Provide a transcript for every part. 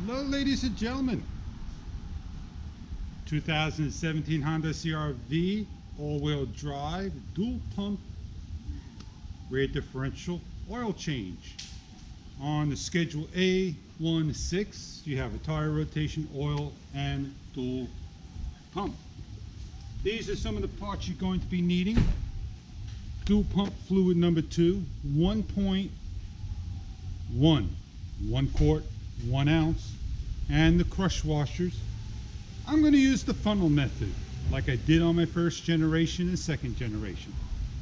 Hello ladies and gentlemen. 2017 Honda CR-V all-wheel drive dual pump rear differential oil change. On the schedule A16 you have a tire rotation, oil, and dual pump. These are some of the parts you're going to be needing. Dual pump fluid number 2, 1.1, 1 quart, 1 ounce, and the crush washers. I'm going to use the funnel method like I did on my first generation and second generation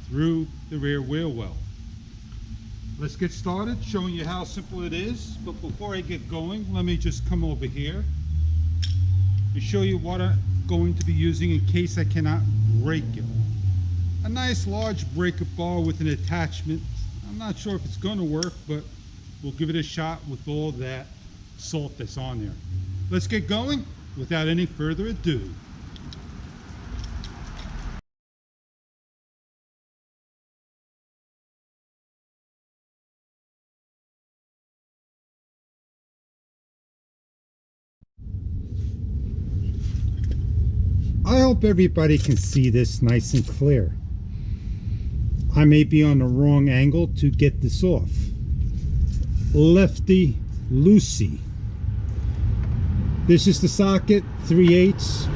through the rear wheel well. Let's get started showing you how simple it is, but before I get going, let me just come over here and show you what I'm going to be using in case I cannot break it. A nice large breaker bar with an attachment. I'm not sure if it's going to work, but we'll give it a shot with all that salt that's on there. Let's get going without any further ado. I hope everybody can see this nice and clear. I may be on the wrong angle to get this off. Lefty loosey. This is the socket, 3/8.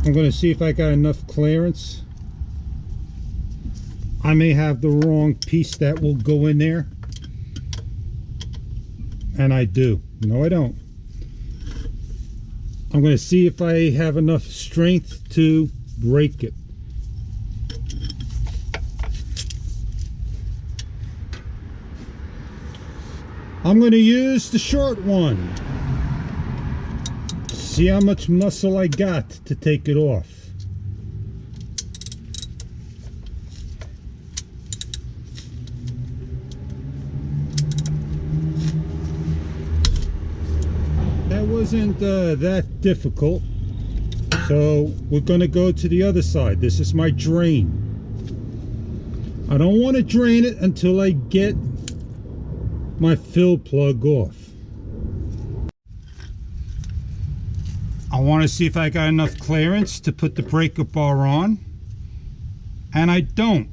I'm going to see if I got enough clearance. I may have the wrong piece that will go in there. And I do. No, I don't. I'm going to see if I have enough strength to break it. I'm going to use the short one. See how much muscle I got to take it off. That wasn't that difficult. So we're going to go to the other side. This is my drain. I don't want to drain it until I get my fill plug off. I want to see if I got enough clearance to put the breaker bar on, and I don't.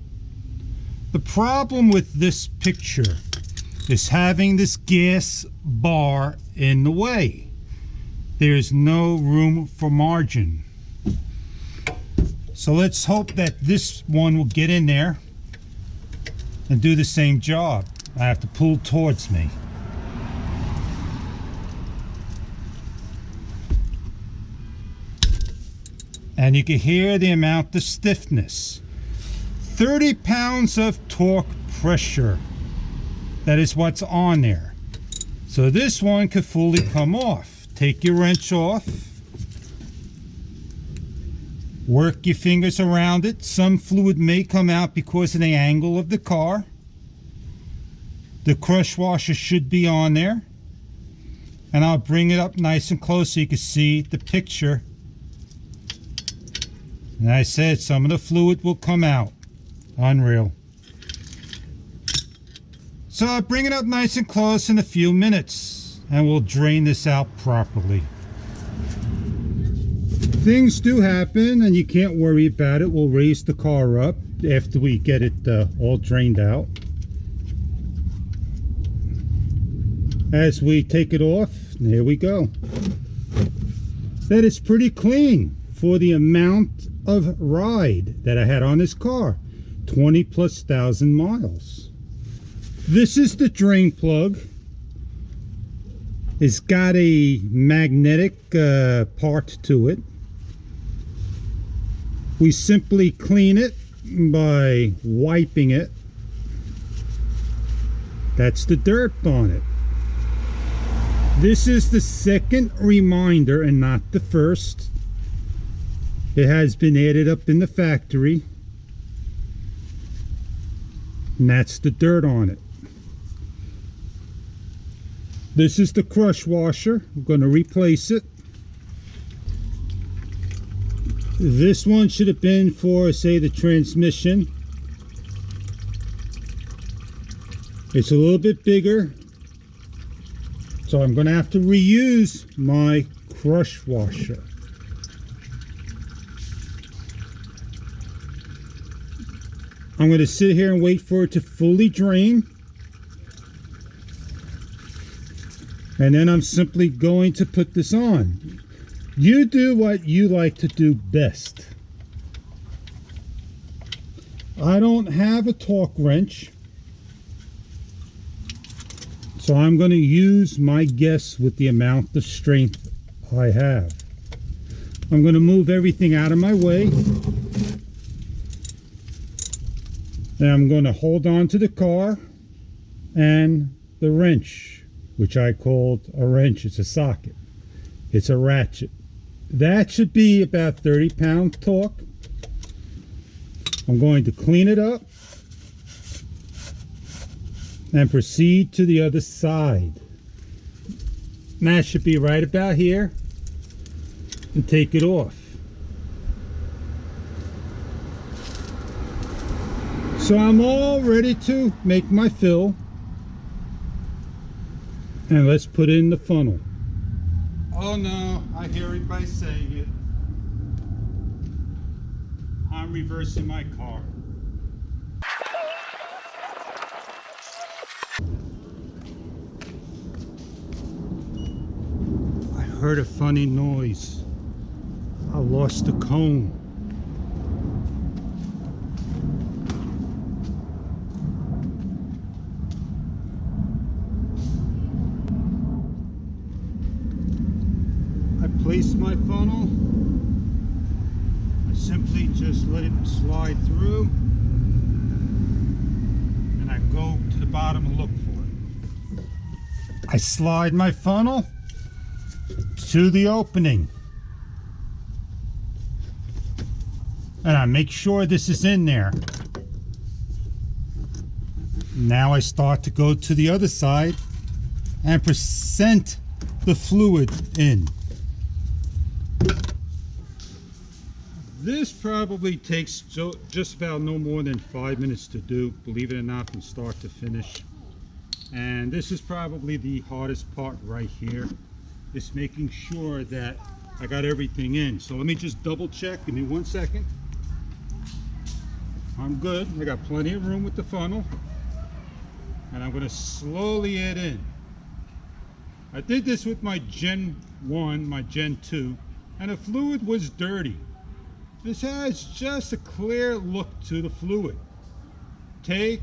The problem with this picture is having this gas bar in the way. There's no room for margin. So let's hope that this one will get in there and do the same job. I have to pull towards me. And you can hear the amount of stiffness. 30 pounds of torque pressure. That is what's on there. So this one could fully come off. Take your wrench off. Work your fingers around it. Some fluid may come out because of the angle of the car. The crush washer should be on there. And I'll bring it up nice and close so you can see the picture. And I said some of the fluid will come out. Unreal. So I'll bring it up nice and close in a few minutes. And we'll drain this out properly. Things do happen and you can't worry about it. We'll raise the car up after we get it all drained out. As we take it off, there we go. That is pretty clean for the amount of ride that I had on this car. 20,000+ miles. This is the drain plug. It's got a magnetic part to it. We simply clean it by wiping it. That's the dirt on it. This is the second reminder and not the first. It has been added up in the factory. And that's the dirt on it. This is the crush washer. I'm going to replace it. This one should have been for, say, the transmission. It's a little bit bigger. So I'm going to have to reuse my crush washer. I'm going to sit here and wait for it to fully drain. And then I'm simply going to put this on. You do what you like to do best. I don't have a torque wrench, so I'm going to use my guess with the amount of strength I have. I'm going to move everything out of my way, and I'm going to hold on to the car and the wrench, which I called a wrench. It's a socket. It's a ratchet. That should be about 30-pound torque. I'm going to clean it up and proceed to the other side. And that should be right about here, and take it off. So I'm all ready to make my fill, and let's put in the funnel. Oh no, I hear everybody saying it. I'm reversing my car. I heard a funny noise. I lost the cone. I placed my funnel. I simply just let it slide through, and I go to the bottom and look for it. I slide my funnel to the opening, and I make sure this is in there. Now I start to go to the other side and present the fluid in. This probably takes just about no more than 5 minutes to do, believe it or not, from start to finish. And this is probably the hardest part right here, is making sure that I got everything in. So let me just double check. Give me 1 second. I'm good. I got plenty of room with the funnel, and I'm going to slowly add in. I did this with my Gen 1, my Gen 2, and the fluid was dirty. This has just a clear look to the fluid. Take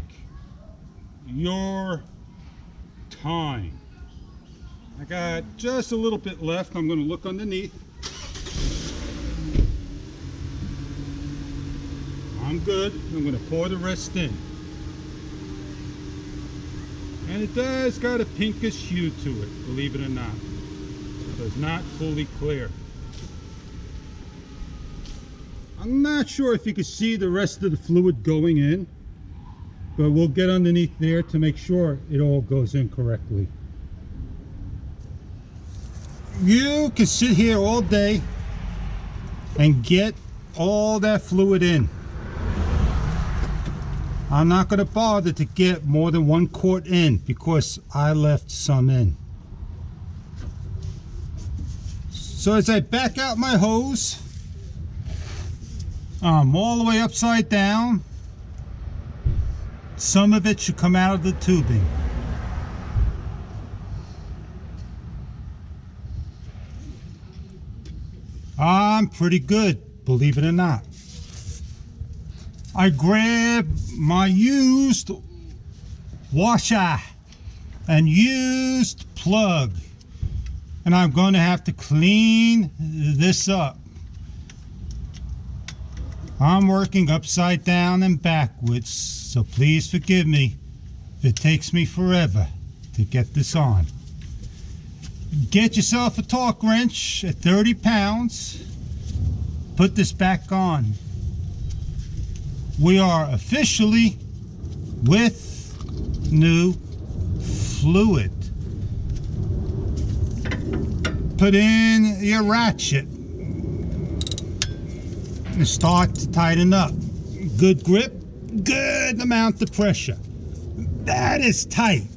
your time. I got just a little bit left. I'm going to look underneath. I'm good. I'm going to pour the rest in. And it does got a pinkish hue to it, believe it or not. So it's not fully clear. I'm not sure if you can see the rest of the fluid going in, but we'll get underneath there to make sure it all goes in correctly. You can sit here all day and get all that fluid in. I'm not going to bother to get more than 1 quart in because I left some in. So as I back out my hose, I'm all the way upside down. Some of it should come out of the tubing. I'm pretty good, believe it or not. I grab my used washer and used plug, and I'm going to have to clean this up. I'm working upside down and backwards, so please forgive me if it takes me forever to get this on. Get yourself a torque wrench at 30 pounds. Put this back on. We are officially with new fluid. Put in your ratchet and start to tighten up. Good grip, good amount of pressure. That is tight.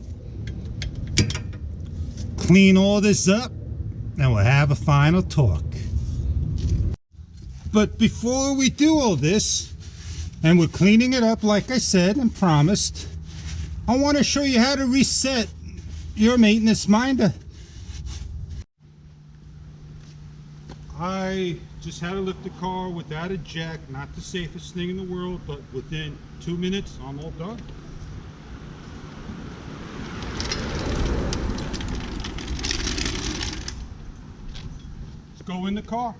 clean all this up and we'll have a final talk. But before we do all this, and we're cleaning it up like I said and promised, I want to show you how to reset your maintenance minder. I just had to lift the car without a jack, not the safest thing in the world, but within 2 minutes, I'm all done. Let's go in the car.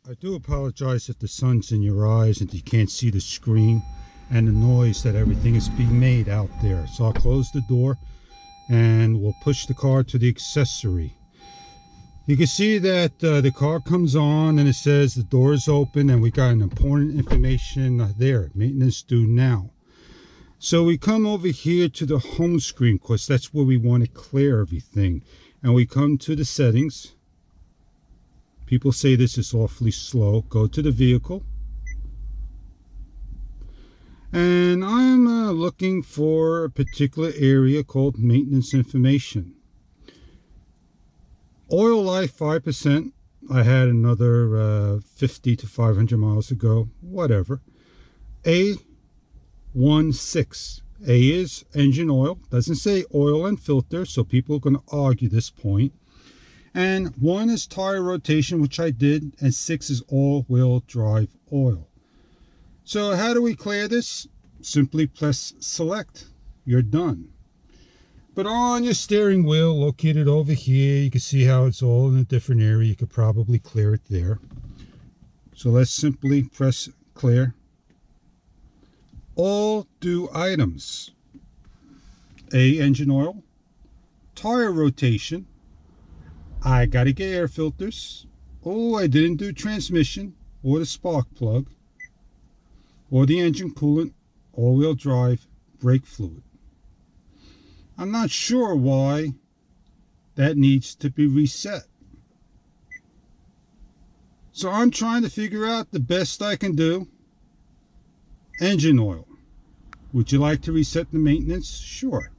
I do apologize if the sun's in your eyes and you can't see the screen and the noise that everything is being made out there. So I'll close the door and we'll push the car to the accessory. You can see that the car comes on and it says the door is open and we got an important information there, maintenance due now. So we come over here to the home screen because that's where we want to clear everything, and we come to the settings. People say this is awfully slow. Go to the vehicle, and I'm looking for a particular area called maintenance information. Oil life 5%. I had another 50 to 500 miles ago, whatever. A16. A is engine oil, doesn't say oil and filter, so people are going to argue this point. And 1 is tire rotation, which I did, and 6 is all-wheel drive oil. So how do we clear this? Simply press select. You're done. But on your steering wheel, located over here, you can see how it's all in a different area. You could probably clear it there. So let's simply press clear. All due items. A, engine oil. Tire rotation. I got to get air filters. Oh, I didn't do transmission or the spark plug or the engine coolant, all-wheel drive, brake fluid. I'm not sure why that needs to be reset. So I'm trying to figure out the best I can do. Engine oil. Would you like to reset the maintenance? Sure.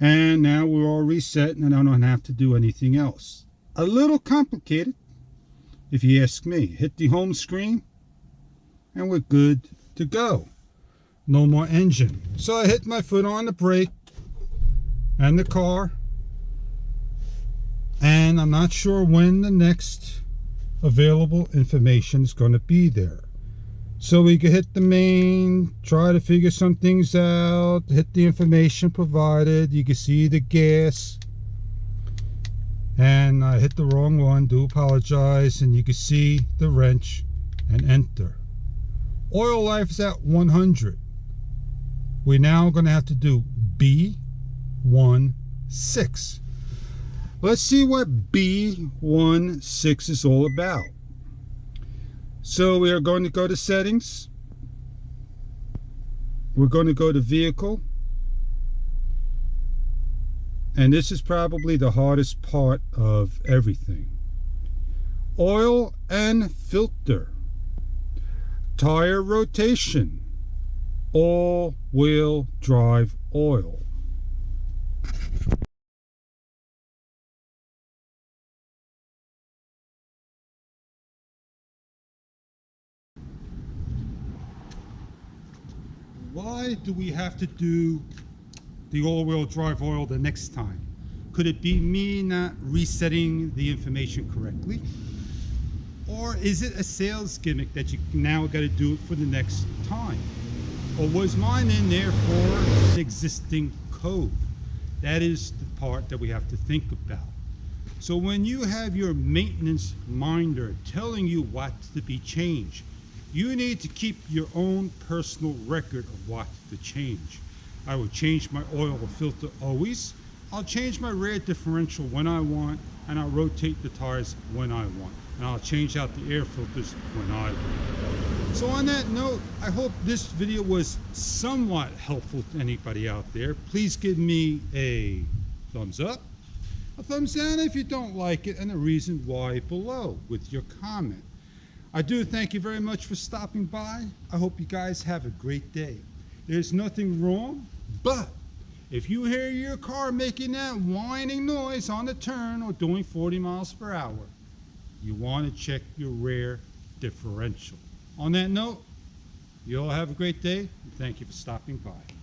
And now we're all reset and I don't have to do anything else. A little complicated, if you ask me. Hit the home screen and we're good to go. No more engine. So I hit my foot on the brake and the car, and I'm not sure when the next available information is going to be there. So we can hit the main, try to figure some things out, hit the information provided. You can see the gas, and I hit the wrong one, do apologize, and you can see the wrench and enter. Oil life is at 100. We're now going to have to do B16. Let's see what B16 is all about. So we are going to go to settings. We're going to go to vehicle. And this is probably the hardest part of everything. Oil and filter. Tire rotation. All-wheel drive oil. Why do we have to do the all-wheel drive oil the next time? Could it be me not resetting the information correctly? Or is it a sales gimmick that you now got to do it for the next time? Or was mine in there for an existing code? That is the part that we have to think about. So when you have your maintenance minder telling you what to be changed, you need to keep your own personal record of what to change. I will change my oil filter always. I'll change my rear differential when I want, and I'll rotate the tires when I want. And I'll change out the air filters when I want. So on that note, I hope this video was somewhat helpful to anybody out there. Please give me a thumbs up, a thumbs down if you don't like it, and a reason why below with your comment. I do thank you very much for stopping by. I hope you guys have a great day. There's nothing wrong, but if you hear your car making that whining noise on the turn or doing 40 miles per hour, you want to check your rear differential. On that note, you all have a great day, and thank you for stopping by.